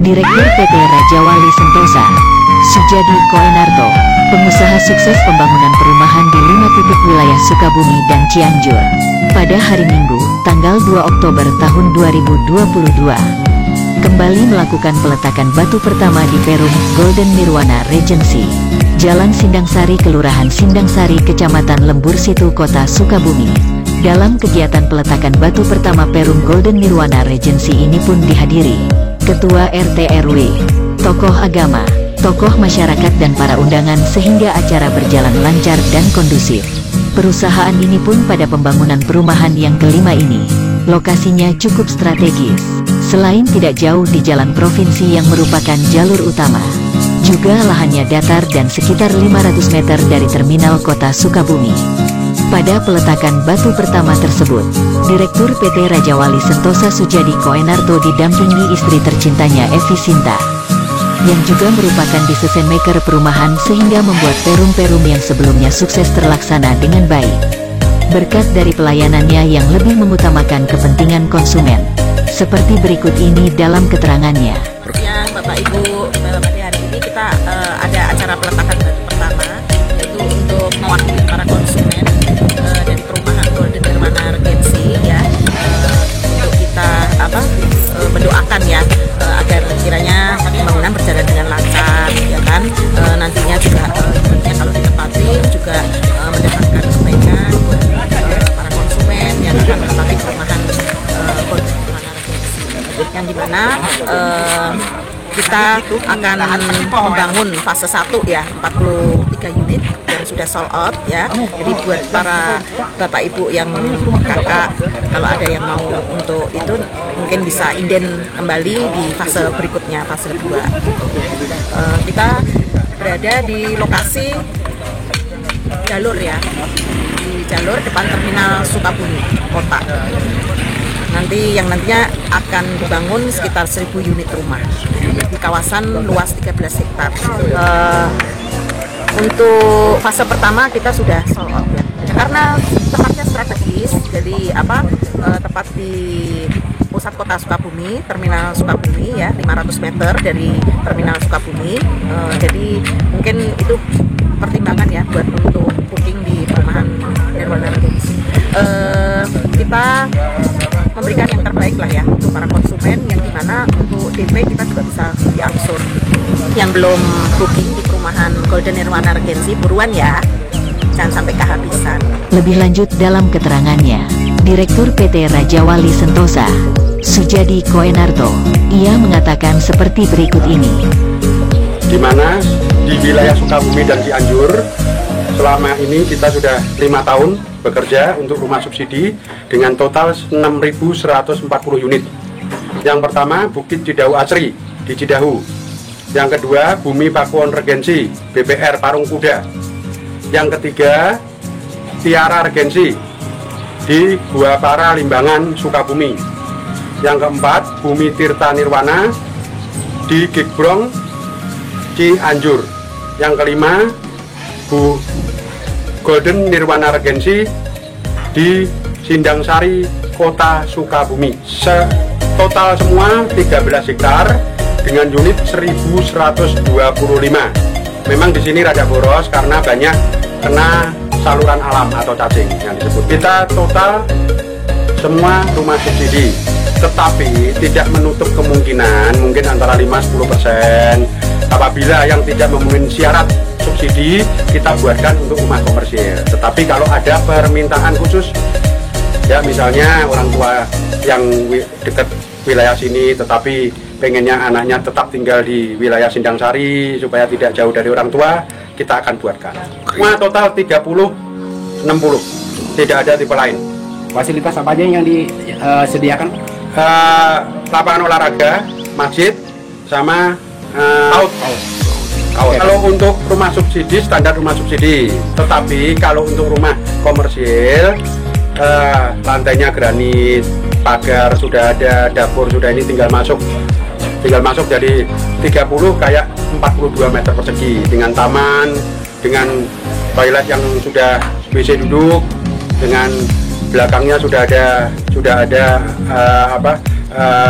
Direktur PT Raja Wali Sentosa, Sujadi Koenarto, pengusaha sukses pembangunan perumahan di 5 titik wilayah Sukabumi dan Cianjur, pada hari Minggu, tanggal 2 Oktober tahun 2022, kembali melakukan peletakan batu pertama di perum Golden Nirwana Regency, Jalan Sindangsari, Kelurahan Sindangsari, Kecamatan Lembur Situ, Kota Sukabumi. Dalam kegiatan peletakan batu pertama perum Golden Nirwana Regency ini pun dihadiri Ketua RT RW, tokoh agama, tokoh masyarakat dan para undangan sehingga acara berjalan lancar dan kondusif. Perusahaan ini pun pada pembangunan perumahan yang kelima ini, lokasinya cukup strategis. Selain tidak jauh di jalan provinsi yang merupakan jalur utama, juga lahannya datar dan sekitar 500 meter dari terminal kota Sukabumi. Pada peletakan batu pertama tersebut, Direktur PT Raja Wali Sentosa Sujadi Koenarto didampingi istri tercintanya Evi Sinta, yang juga merupakan desain maker perumahan sehingga membuat perum-perum yang sebelumnya sukses terlaksana dengan baik. Berkat dari pelayanannya yang lebih mengutamakan kepentingan konsumen, seperti berikut ini dalam keterangannya. Ya, Bapak Ibu, pada hari ini kita ada acara peletakan batu pertama, yaitu untuk mewakili para konsumen dari perumahan Golden Nirwana Regency, ya, untuk kita mendoakan ya agar kiranya pembangunan berjalan dengan lancar, ya kan, nantinya juga kalau ditempati juga mendapatkan kebaikan para konsumen yang akan menempati perumahan Golden Nirwana Regency, yang dimana kita akan membangun fase 1 ya, 43 unit yang sudah sold out ya. Jadi buat para bapak ibu yang kakak, kalau ada yang mau untuk itu mungkin bisa inden kembali di fase berikutnya, fase 2. Kita berada di lokasi jalur ya, di jalur depan terminal Sukabumi kota. Nanti yang nantinya akan dibangun sekitar 1000 unit rumah di kawasan luas 13 hektar. Untuk fase pertama kita sudah sold out ya, karena tempatnya strategis. Jadi tepat di pusat kota Sukabumi, terminal Sukabumi ya, 500 meter dari terminal Sukabumi. Jadi mungkin itu pertimbangan ya buat untuk booking di perumahan Nirwana Regency. Kita memberikan yang terbaik lah ya untuk para konsumen, yang dimana untuk DP kita juga bisa diangsur. Yang belum booking di perumahan Golden Nirwana Regency, buruan ya, jangan sampai kehabisan. Lebih lanjut dalam keterangannya, Direktur PT Raja Wali Sentosa, Sujadi Koenarto, ia mengatakan seperti berikut ini. Di mana di wilayah Sukabumi dan Cianjur, selama ini kita sudah 5 tahun bekerja untuk rumah subsidi dengan total 6.140 unit. Yang pertama Bukit Cidahu Asri di Cidahu. Yang kedua Bumi Pakuwon Regency BPR Parung Kuda. Yang ketiga Tiara Regency di Gua Para Limbangan Sukabumi. Yang keempat Bumi Tirta Nirwana di Gigbrong Cianjur. Yang kelima Golden Nirwana Regency di Sindangsari, Kota Sukabumi. Total semua 13 hektar dengan unit 1125. Memang di sini rada boros karena banyak kena saluran alam atau cacing yang disebut. Kita total semua rumah subsidi, tetapi tidak menutup kemungkinan mungkin antara 5-10% apabila yang tidak memenuhi syarat subsidi kita buatkan untuk rumah komersil. Tetapi kalau ada permintaan khusus ya, misalnya orang tua yang dekat wilayah sini tetapi pengennya anaknya tetap tinggal di wilayah Sindangsari supaya tidak jauh dari orang tua, kita akan buatkan. Semua total 30-60, tidak ada tipe lain. Fasilitas apa aja yang disediakan? Lapangan olahraga, masjid, sama laut. Kalau untuk rumah subsidi, standar rumah subsidi. Tetapi kalau untuk rumah komersil, lantainya granit, pagar sudah ada, dapur sudah, ini tinggal masuk jadi 30 kayak 42 meter persegi dengan taman, dengan toilet yang sudah WC duduk, dengan belakangnya sudah ada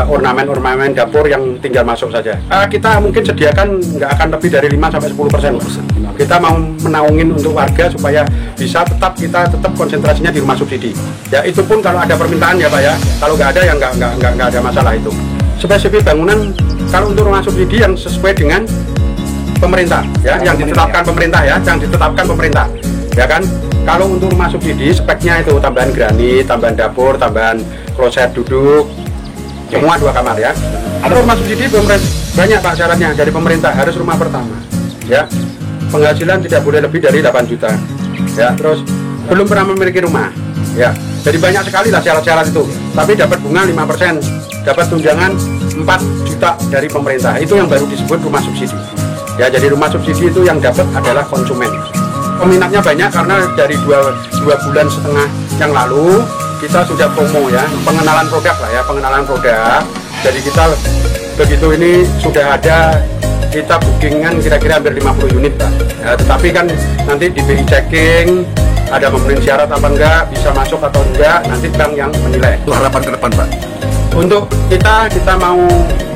ornamen-ornamen dapur yang tinggal masuk saja. Kita mungkin sediakan nggak akan lebih dari 5-10%. Kita mau menaungin untuk warga supaya bisa kita tetap konsentrasinya di rumah subsidi. Ya itu pun kalau ada permintaan ya Pak ya. Kalau nggak ada ya nggak ada masalah itu. Spesifik bangunan kalau untuk rumah subsidi yang sesuai dengan pemerintah ya, yang ditetapkan pemerintah ya, yang ditetapkan pemerintah ya kan. Kalau untuk rumah subsidi speknya itu tambahan granit, tambahan dapur, tambahan kloset duduk, semua 2 kamar ya. Ada rumah subsidi banyak Pak syaratnya dari pemerintah, harus rumah pertama ya, penghasilan tidak boleh lebih dari 8 juta ya, terus belum pernah memiliki rumah ya. Jadi banyak sekali lah syarat-syarat itu, tapi dapat bunga 5%, dapat tunjangan 4 juta dari pemerintah, itu yang baru disebut rumah subsidi ya. Jadi rumah subsidi itu yang dapat adalah konsumen. Peminatnya banyak karena dari 2 bulan setengah yang lalu kita sudah promo ya, pengenalan produk lah ya, pengenalan produk. Jadi kita begitu ini sudah ada, kita bookingan kira-kira hampir 50 unit Pak ya, tetapi kan nanti di BI checking ada memenuhi syarat apa enggak, bisa masuk atau enggak, nanti bank yang menilai. Itu harapan ke depan Pak? Untuk kita mau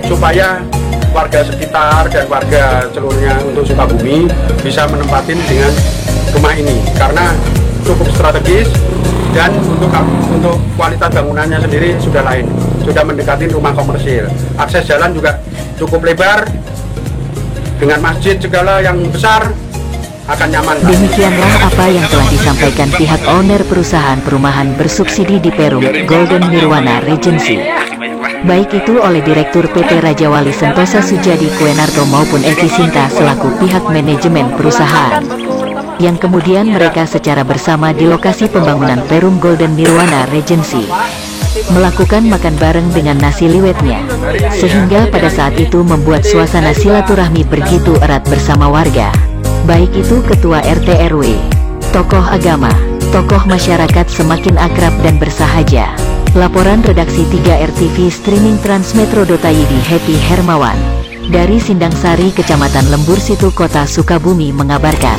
supaya warga sekitar dan warga seluruhnya untuk Sukabumi bisa menempatin dengan rumah ini karena cukup strategis, dan untuk kualitas bangunannya sendiri sudah lain, sudah mendekati rumah komersil. Akses jalan juga cukup lebar dengan masjid segala yang besar, akan nyaman. Demikianlah apa yang telah disampaikan pihak owner perusahaan perumahan bersubsidi di Perum, Golden Nirwana Regency. Baik itu oleh Direktur PT Raja Wali Sentosa Sujadi Kuenarto maupun Eki Sinta selaku pihak manajemen perusahaan, yang kemudian mereka secara bersama di lokasi pembangunan Perum Golden Nirwana Regency melakukan makan bareng dengan nasi liwetnya, sehingga pada saat itu membuat suasana silaturahmi begitu erat bersama warga, baik itu ketua RT RW, tokoh agama, tokoh masyarakat semakin akrab dan bersahaja. Laporan redaksi 3RTV streaming Transmetro.id Happy Hermawan dari Sindang Sari, Kecamatan Lembur Situ, Kota Sukabumi mengabarkan.